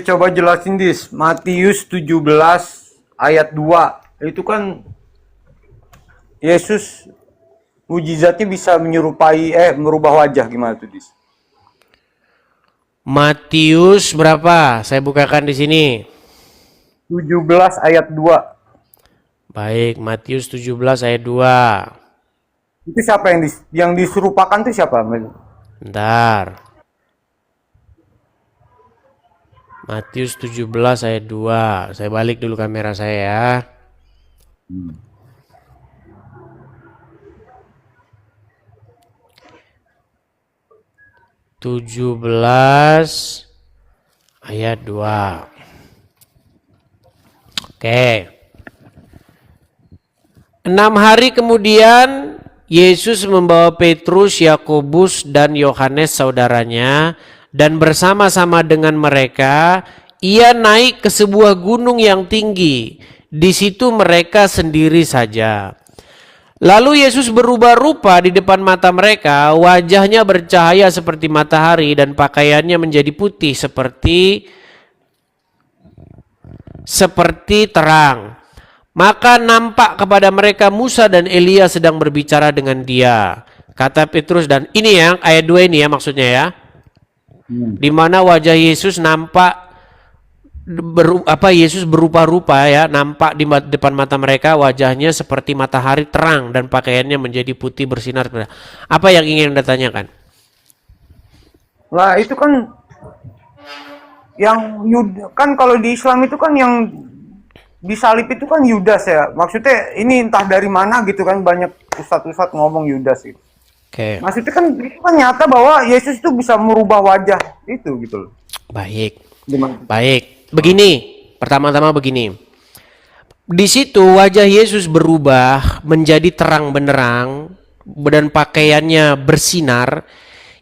coba jelasin dis, Matius 17 ayat 2. Itu kan Yesus mujizatnya bisa menyerupai merubah wajah, gimana tuh dis? Matius berapa? Saya bukakan di sini. 17 ayat 2. Baik, Matius 17 ayat 2. Itu siapa yang diserupakan tuh siapa? Bentar. Matius 17 ayat 2. Saya balik dulu kamera saya ya. Tujuh belas ayat 2. Oke. 6 hari kemudian Yesus membawa Petrus, Yakobus, dan Yohanes saudaranya, dan bersama-sama dengan mereka ia naik ke sebuah gunung yang tinggi. Di situ mereka sendiri saja. Lalu Yesus berubah rupa di depan mata mereka, wajahnya bercahaya seperti matahari dan pakaiannya menjadi putih seperti terang. Maka nampak kepada mereka Musa dan Elia sedang berbicara dengan dia. Kata Petrus, dan ini yang ayat 2 ini ya maksudnya ya. Di mana wajah Yesus nampak Yesus berupa-rupa ya, nampak di depan mata mereka, wajahnya seperti matahari terang dan pakaiannya menjadi putih bersinar. Apa yang ingin Anda tanyakan? Lah itu kan yang kan kalau di Islam itu kan yang disalib itu kan Yudas ya. Maksudnya ini entah dari mana gitu kan, banyak ustadz-ustadz ngomong Yudas gitu. Oke. Maksudnya kan itu kan nyata bahwa Yesus itu bisa merubah wajah itu gitu loh. Baik. Gimana? Baik. Begini, pertama-tama begini. Di situ wajah Yesus berubah menjadi terang benderang dan pakaiannya bersinar.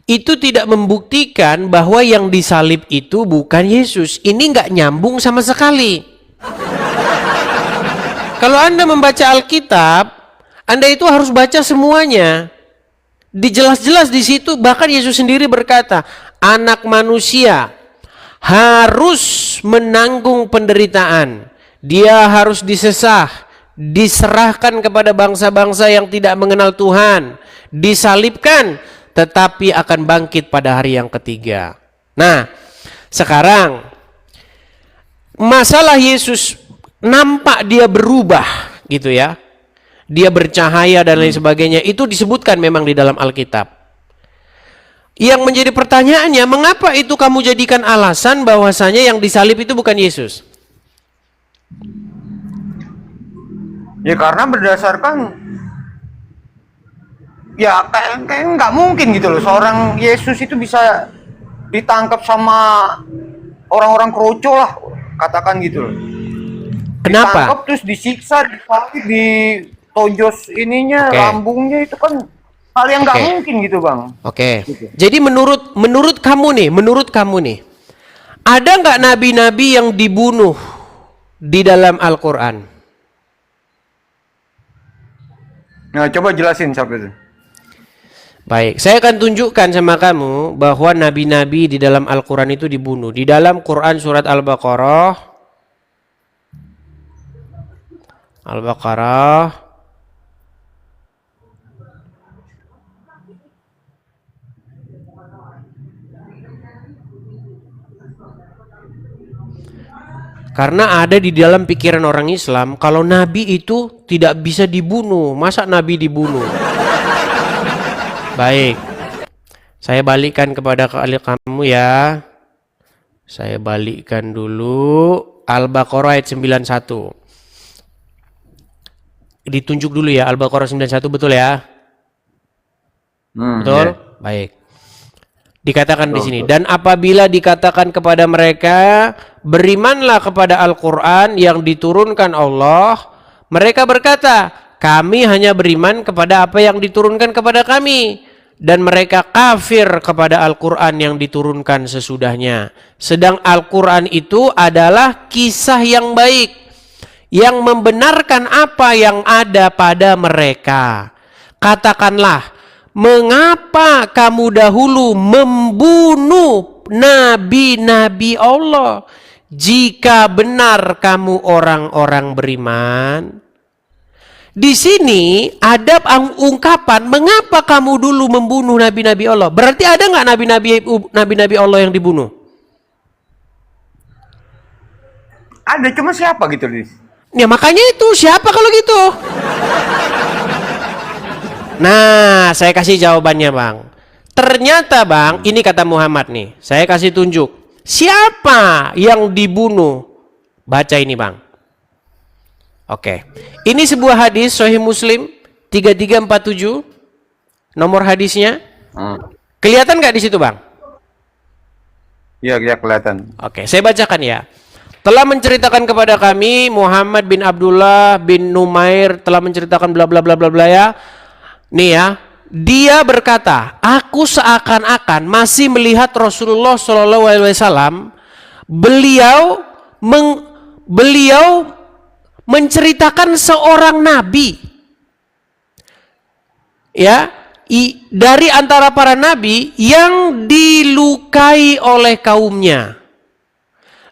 Itu tidak membuktikan bahwa yang disalib itu bukan Yesus. Ini nggak nyambung sama sekali. Kalau Anda membaca Alkitab, Anda itu harus baca semuanya. Dijelas-jelas di situ, bahkan Yesus sendiri berkata, anak manusia harus menanggung penderitaan. Dia harus disesah, diserahkan kepada bangsa-bangsa yang tidak mengenal Tuhan, disalibkan, tetapi akan bangkit pada hari yang ketiga. Nah, sekarang masalah Yesus nampak dia berubah gitu ya. Dia bercahaya dan lain sebagainya, itu disebutkan memang di dalam Alkitab. Yang menjadi pertanyaannya, mengapa itu kamu jadikan alasan bahwasanya yang disalib itu bukan Yesus? Ya karena berdasarkan ya kayak nggak mungkin gitu loh, seorang Yesus itu bisa ditangkap sama orang-orang kroco lah, katakan gitu loh. Kenapa? Ditangkap terus disiksa, disalib, ditojos ininya, lambungnya, itu kan hal yang nggak mungkin gitu bang. Oke. Jadi menurut kamu nih, ada nggak nabi-nabi yang dibunuh di dalam Al-Quran? Nah coba jelasin siapa itu. Baik, saya akan tunjukkan sama kamu bahwa nabi-nabi di dalam Al-Quran itu dibunuh. Di dalam Quran surat Al-Baqarah karena ada di dalam pikiran orang Islam kalau nabi itu tidak bisa dibunuh. Masa nabi dibunuh? Baik. Saya balikkan kepada kamu ya. Saya balikkan dulu Al-Baqarah ayat 91. Ditunjuk dulu ya, Al-Baqarah 91 betul ya? Betul? Yeah. Baik. Dikatakan di sini, dan apabila dikatakan kepada mereka, berimanlah kepada Al-Quran yang diturunkan Allah, mereka berkata, kami hanya beriman kepada apa yang diturunkan kepada kami. Dan mereka kafir kepada Al-Quran yang diturunkan sesudahnya. Sedang Al-Quran itu adalah kisah yang baik, yang membenarkan apa yang ada pada mereka. Katakanlah, mengapa kamu dahulu membunuh nabi-nabi Allah? jika benar kamu orang-orang beriman. Di sini ada ungkapan mengapa kamu dulu membunuh nabi-nabi Allah. Berarti ada nggak nabi-nabi Allah yang dibunuh? Ada, cuma siapa gitu, Lis? Ya makanya itu, siapa kalau gitu? Nah, saya kasih jawabannya, Bang. Ternyata, Bang, ini kata Muhammad nih. Saya kasih tunjuk. Siapa yang dibunuh? Baca ini, Bang. Oke. Ini sebuah hadis Sahih Muslim 3347. Nomor hadisnya. Kelihatan nggak di situ, Bang? Iya, kelihatan. Oke, saya bacakan ya. Telah menceritakan kepada kami Muhammad bin Abdullah bin Numair telah menceritakan bla bla bla bla bla ya. Nih ya, dia berkata, aku seakan-akan masih melihat Rasulullah SAW. Beliau menceritakan seorang nabi, ya, dari antara para nabi yang dilukai oleh kaumnya.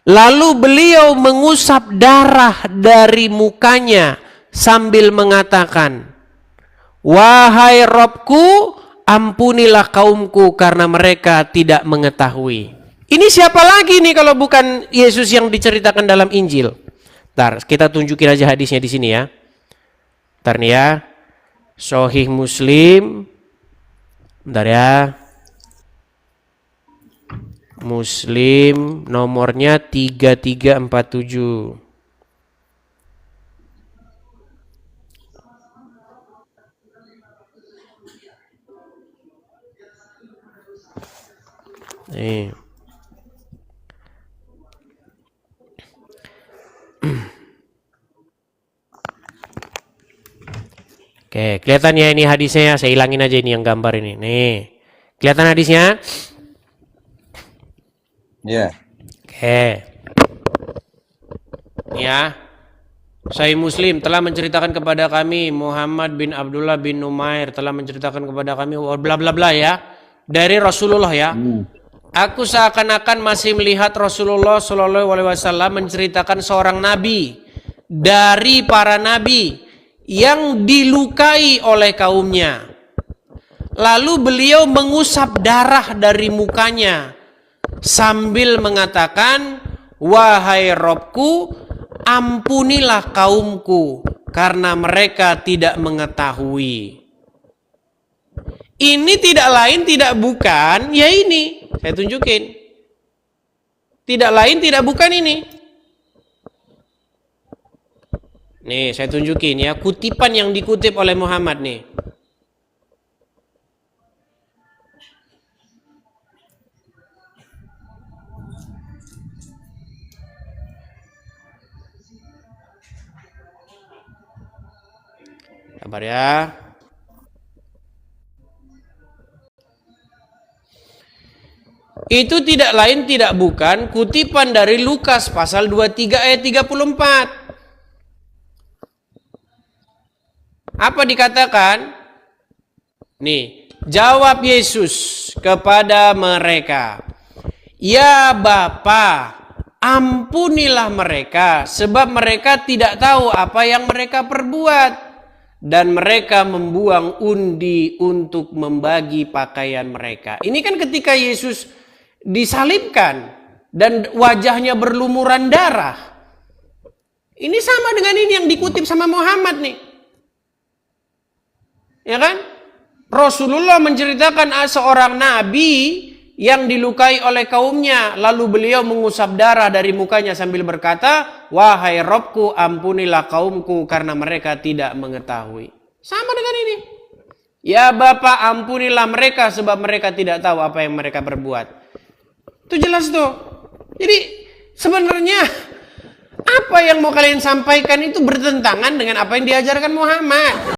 Lalu beliau mengusap darah dari mukanya sambil mengatakan, wahai Robku, ampunilah kaumku karena mereka tidak mengetahui. Ini siapa lagi nih kalau bukan Yesus yang diceritakan dalam Injil? Ntar kita tunjukin aja hadisnya di sini ya. Ntar nih ya. Sahih Muslim. Bentar ya. Muslim nomornya 3347. Nih. Oke, kelihatan ya ini hadisnya ya. Saya hilangin aja ini yang gambar ini. Nih. Kelihatan hadisnya? Iya. Oke. Ini ya. Sahih Muslim telah menceritakan kepada kami Muhammad bin Abdullah bin Numair telah menceritakan kepada kami bla bla bla ya. Dari Rasulullah ya. Aku seakan-akan masih melihat Rasulullah SAW menceritakan seorang nabi dari para nabi yang dilukai oleh kaumnya. Lalu beliau mengusap darah dari mukanya sambil mengatakan, wahai Robku, ampunilah kaumku karena mereka tidak mengetahui. Ini tidak lain tidak bukan, ya ini. Saya tunjukin. Tidak lain tidak bukan ini. Nih, saya tunjukin ya, kutipan yang dikutip oleh Muhammad nih. Sabar ya. Itu tidak lain tidak bukan kutipan dari Lukas pasal 23 ayat 34. Apa dikatakan? Nih, jawab Yesus kepada mereka, ya Bapa, ampunilah mereka sebab mereka tidak tahu apa yang mereka perbuat. Dan mereka membuang undi untuk membagi pakaian mereka. Ini kan ketika Yesus disalibkan dan wajahnya berlumuran darah. Ini sama dengan ini yang dikutip sama Muhammad nih. Ya kan? Rasulullah menceritakan seorang nabi yang dilukai oleh kaumnya, lalu beliau mengusap darah dari mukanya sambil berkata, wahai Robku, ampunilah kaumku karena mereka tidak mengetahui. Sama dengan ini. Ya Bapa, ampunilah mereka sebab mereka tidak tahu apa yang mereka perbuat. Itu jelas tuh. Jadi sebenarnya apa yang mau kalian sampaikan itu bertentangan dengan apa yang diajarkan Muhammad.